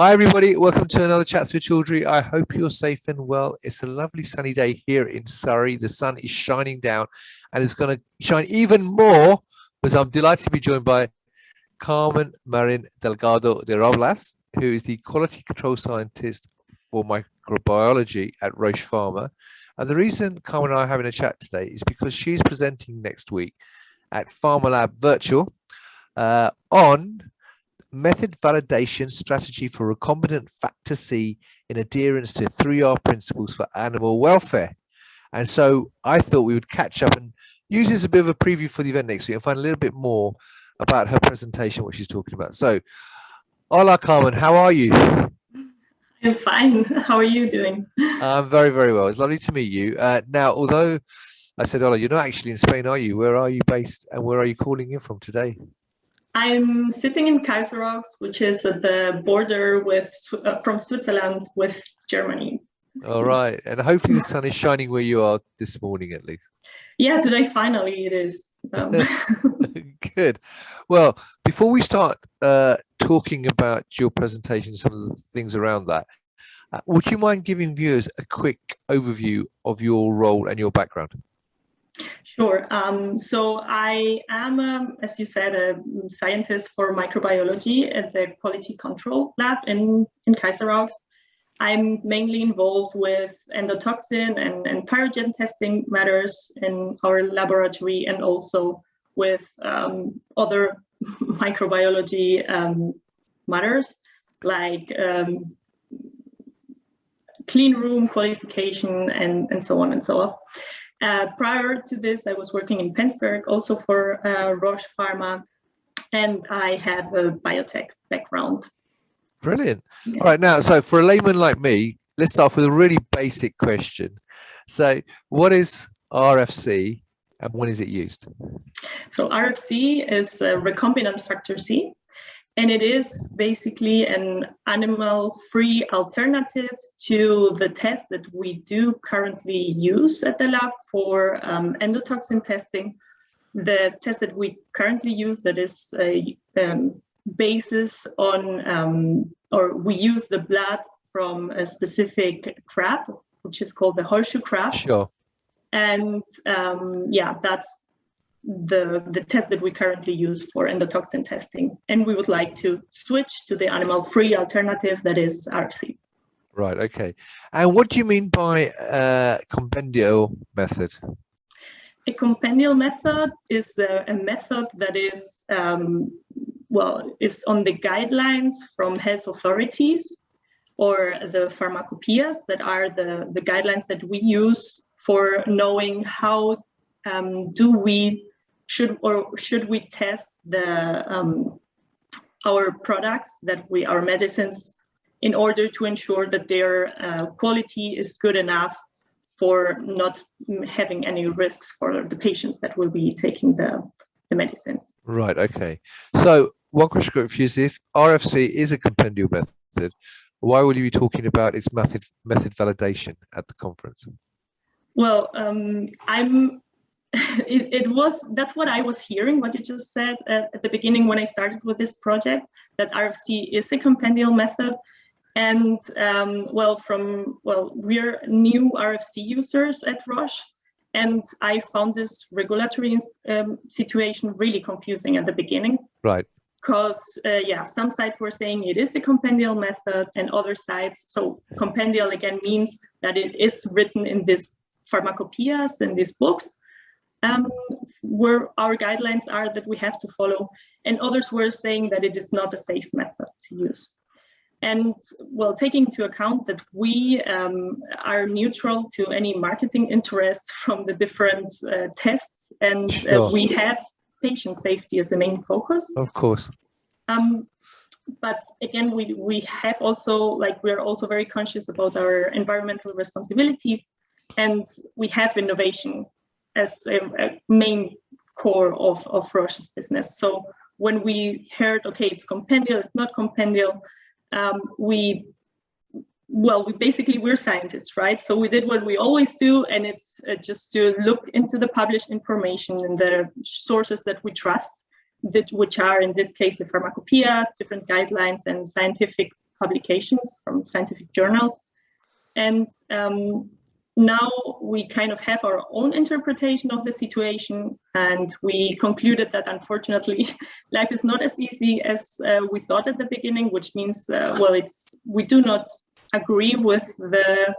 Hi, everybody. Welcome to another Chats with Children. I hope you're safe and well. It's a lovely sunny day here in Surrey. The sun is shining down and it's going to shine even more because I'm delighted to be joined by Carmen, Marín, Delgado de Robles, who is the quality control scientist for microbiology at Roche Pharma. And the reason Carmen and I are having a chat today is because she's presenting next week at Pharmalab Virtal on method validation strategy for recombinant factor C in adherence to 3R principles for animal welfare. And so I thought we would catch up and use this as a bit of a preview for the event next week and find a little bit more about her presentation, what she's talking about. So, hola, Carmen, how are you? I'm fine. How are you doing? I'm very, very well. It's lovely to meet you. Now, although I said, hola, you're not actually in Spain, are you? Where are you based and where are you calling in from today? I'm sitting in Kaiserslautern, which is at the border with from Switzerland with Germany. All right. And hopefully the sun is shining where you are this morning, at least. Yeah, today finally it is. Good. Well, before we start talking about your presentation, some of the things around that, would you mind giving viewers a quick overview of your role and your background? Sure. So I am, as you said, a scientist for microbiology at the Quality Control Lab in Kaiserslautern. I'm mainly involved with endotoxin and pyrogen testing matters in our laboratory and also with other microbiology matters like clean room qualification and so on and so on. Prior to this, I was working in Penzberg, also for Roche Pharma, and I have a biotech background. Brilliant. Yeah. All right, now, so for a layman like me, let's start off with a really basic question. So what is rFC and when is it used? So rFC is a recombinant factor C, and it is basically an animal-free alternative to the test that we do currently use at the lab for endotoxin testing. The test that we currently use that is a basis on, or we use the blood from a specific crab, which is called the horseshoe crab. Sure. And yeah, that's the test that we currently use for endotoxin testing, and we would like to switch to the animal-free alternative that is rFC. Right. Okay. And what do you mean by compendial method? A compendial method is a method that is is on the guidelines from health authorities or the pharmacopoeias that are the guidelines that we use for knowing how should we test our products our medicines in order to ensure that their quality is good enough for not having any risks for the patients that will be taking the medicines. Right. Okay. So one question got confused: if rFC is a compendial method, why will you be talking about its method validation at the conference? Well, that's what I was hearing, what you just said at the beginning when I started with this project, that rFC is a compendial method. And we're new rFC users at Roche, and I found this regulatory situation really confusing at the beginning. Right. Because some sites were saying it is a compendial method, and other sites, so compendial again means that it is written in these pharmacopoeias and these books, where our guidelines are that we have to follow, and others were saying that it is not a safe method to use. And well, taking into account that we are neutral to any marketing interests from the different tests, and sure. We have patient safety as a main focus. Of course. But again, we have also, we're also very conscious about our environmental responsibility, and we have innovation as a main core of Roche's business. So when we heard, okay, it's compendial, it's not compendial, we're scientists, right? So we did what we always do, and it's just to look into the published information and the sources that we trust, which are in this case the pharmacopoeias, different guidelines, and scientific publications from scientific journals. And now we kind of have our own interpretation of the situation, and we concluded that unfortunately life is not as easy as we thought at the beginning, which means we do not agree with the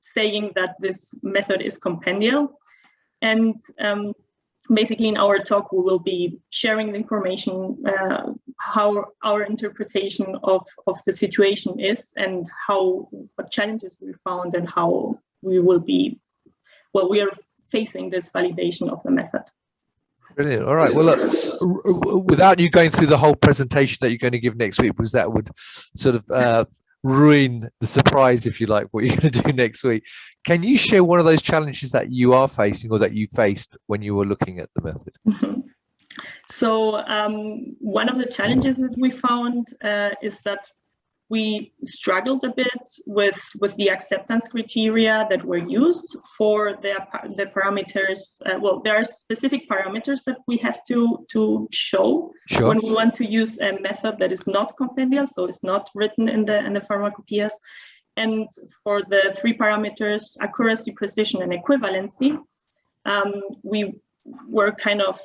saying that this method is compendial. And basically in our talk we will be sharing the information, how our interpretation of the situation is, and what challenges we found, and how we are facing this validation of the method. Brilliant. All right. Well, look, without you going through the whole presentation that you're going to give next week, because that would sort of ruin the surprise, if you like, what you're going to do next week. Can you share one of those challenges that you are facing, or that you faced when you were looking at the method? Mm-hmm. So one of the challenges that we found is that we struggled a bit with the acceptance criteria that were used for the parameters. There are specific parameters that we have to show when we want to use a method that is not compendial, so it's not written in the pharmacopoeias. And for the 3 parameters, accuracy, precision, and equivalency, we were kind of,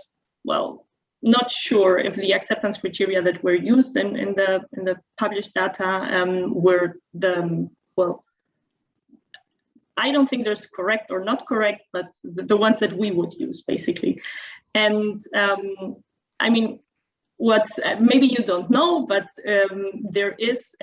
not sure if the acceptance criteria that were used in the published data were I don't think there's correct or not correct, but the ones that we would use, basically. And I mean, maybe you don't know, but there is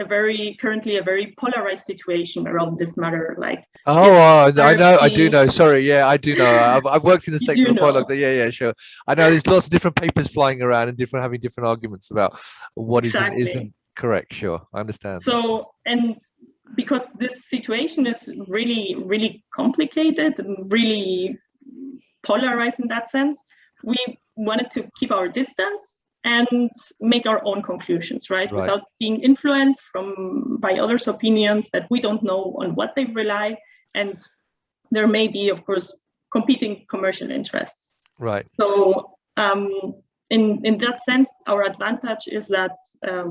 currently a very polarized situation around this matter. I know, I do know. Sorry, yeah, I do know. I've worked in the sector for quite long. Yeah, sure. I know there's lots of different papers flying around and having different arguments about what isn't correct. Sure, I understand. So, and because this situation is really, really complicated and really polarized in that sense, we wanted to keep our distance and make our own conclusions, right? Without being influenced by others' opinions that we don't know on what they rely, and there may be, of course, competing commercial interests. Right. So in that sense, our advantage is that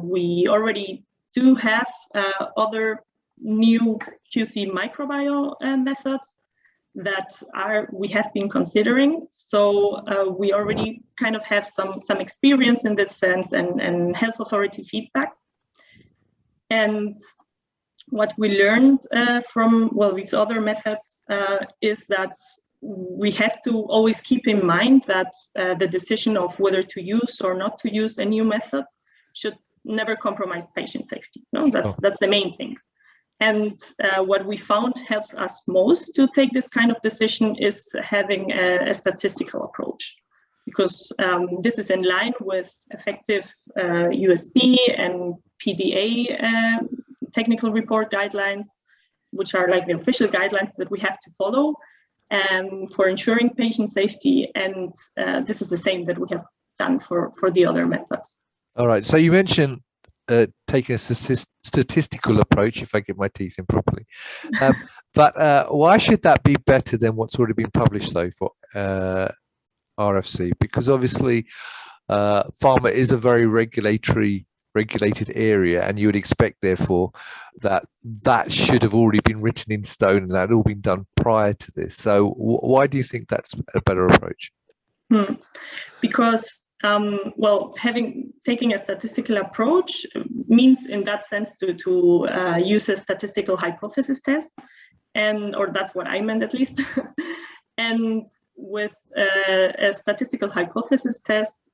we already do have other new QC microbiome methods that we have been considering. So we already kind of have some experience in this sense, and health authority feedback. And what we learned from these other methods is that we have to always keep in mind that the decision of whether to use or not to use a new method should never compromise patient safety. No, that's the main thing. And what we found helps us most to take this kind of decision is having a statistical approach, because this is in line with effective USB and PDA technical report guidelines, which are like the official guidelines that we have to follow for ensuring patient safety. And this is the same that we have done for the other methods. All right. So you mentioned taking a statistical approach, if I get my teeth in properly. But why should that be better than what's already been published, though, for rFC? Because obviously pharma is a very regulated area, and you would expect, therefore, that should have already been written in stone and that had all been done prior to this. So why do you think that's a better approach? Because taking a statistical approach means, in that sense, to use a statistical hypothesis test, or that's what I meant at least. And with a statistical hypothesis test,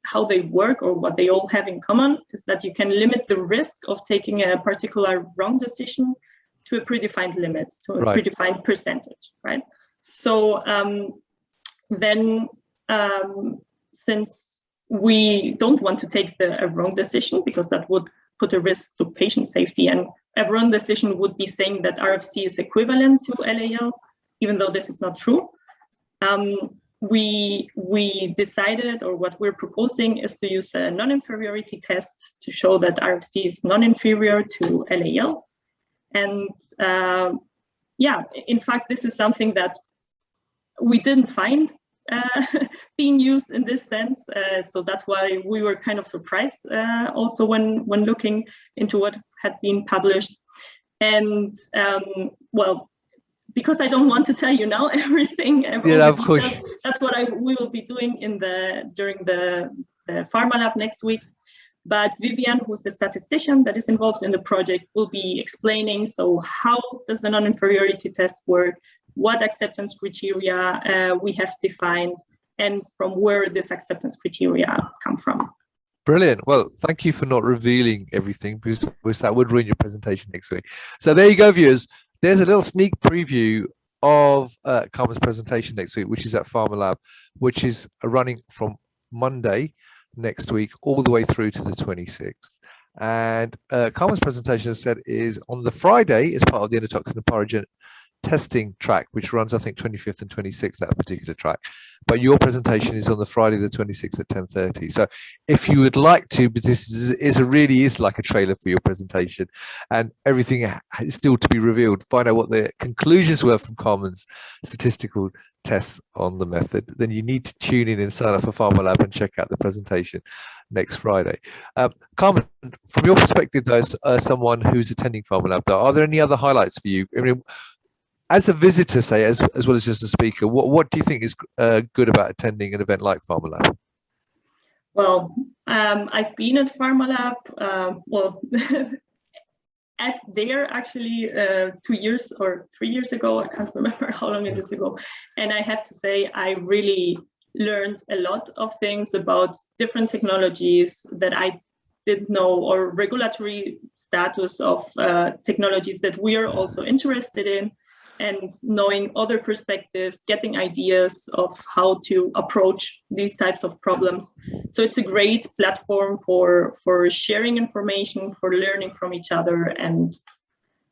how they work, or what they all have in common, is that you can limit the risk of taking a particular wrong decision to a predefined limit, to a predefined percentage, right? So then, since we don't want to take a wrong decision, because that would put a risk to patient safety, and a wrong decision would be saying that rFC is equivalent to LAL, even though this is not true. We decided, or what we're proposing, is to use a non-inferiority test to show that rFC is non-inferior to LAL. And in fact, this is something that we didn't find being used in this sense. So that's why we were kind of surprised also when looking into what had been published. And well, because I don't want to tell you now everything. Yeah, of course. That's what we will be doing during the Pharmalab next week. But Vivian, who's the statistician that is involved in the project, will be explaining, so how does the non-inferiority test work, what acceptance criteria we have defined, and from where this acceptance criteria come from. Brilliant. Well, thank you for not revealing everything, because that would ruin your presentation next week. So there you go, viewers. There's a little sneak preview of Carmen's presentation next week, which is at Pharmalab, which is running from Monday next week all the way through to the 26th. And Carmen's presentation, as I said, is on the Friday as part of the endotoxin and pyrogen testing track, which runs, I think, 25th and 26th, that particular track. But your presentation is on the Friday the 26th at 10:30. So if you would like to, but this really is like a trailer for your presentation, and everything is still to be revealed, find out what the conclusions were from Carmen's statistical tests on the method, then you need to tune in and sign up for Pharmalab and check out the presentation next Friday. Carmen, from your perspective, though, as someone who's attending Pharmalab, though, are there any other highlights for you? I mean, as a visitor, say, as well as just a speaker, what do you think is good about attending an event like Pharmalab? Well, I've been at Pharmalab, well, there actually 2 years or 3 years ago, I can't remember how long it is ago. And I have to say, I really learned a lot of things about different technologies that I didn't know, or regulatory status of technologies that we are also interested in, and knowing other perspectives, getting ideas of how to approach these types of problems. So it's a great platform for sharing information, for learning from each other, and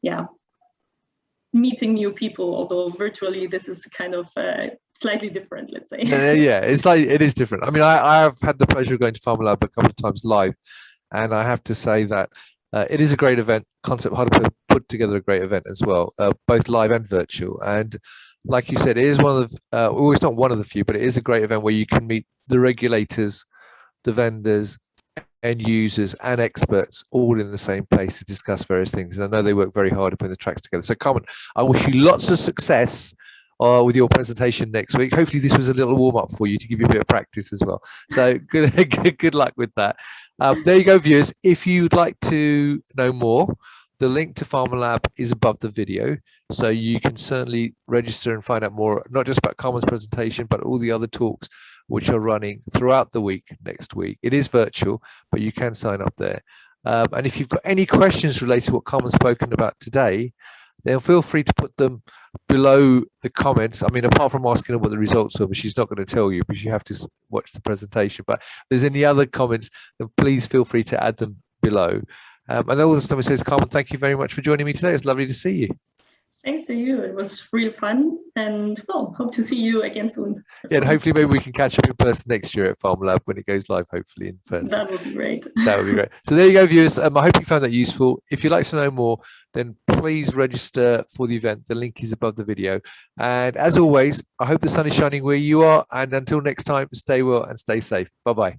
yeah, meeting new people, although virtually this is kind of slightly different, let's say. Yeah, it is different. I mean, I have had the pleasure of going to Pharmalab a couple of times live, and I have to say that it is a great event. Concept how to put together a great event as well, both live and virtual. And like you said, it is one of well, it's not one of the few, but it is a great event where you can meet the regulators, the vendors, end users, and experts all in the same place to discuss various things. And I know they work very hard to put the tracks together. So, Carmen, I wish you lots of success with your presentation next week. Hopefully this was a little warm-up for you to give you a bit of practice as well. So good luck with that. There you go, viewers. If you'd like to know more, the link to Pharmalab is above the video, so you can certainly register and find out more, not just about Carmen's presentation, but all the other talks which are running throughout the week next week. It is virtual, but you can sign up there. And if you've got any questions related to what Carmen's spoken about today, then feel free to put them below the comments. I mean, apart from asking her what the results were, but she's not going to tell you because you have to watch the presentation. But if there's any other comments, then please feel free to add them below. And all this time it says, Carmen, thank you very much for joining me today. It's lovely to see you. Thanks to you. It was really fun, and well, hope to see you again soon. Yeah, and hopefully maybe we can catch up in person next year at Pharmalab when it goes live, hopefully in person. That would be great. That would be great. So there you go, viewers. I hope you found that useful. If you'd like to know more, then please register for the event. The link is above the video. And as always, I hope the sun is shining where you are. And until next time, stay well and stay safe. Bye-bye.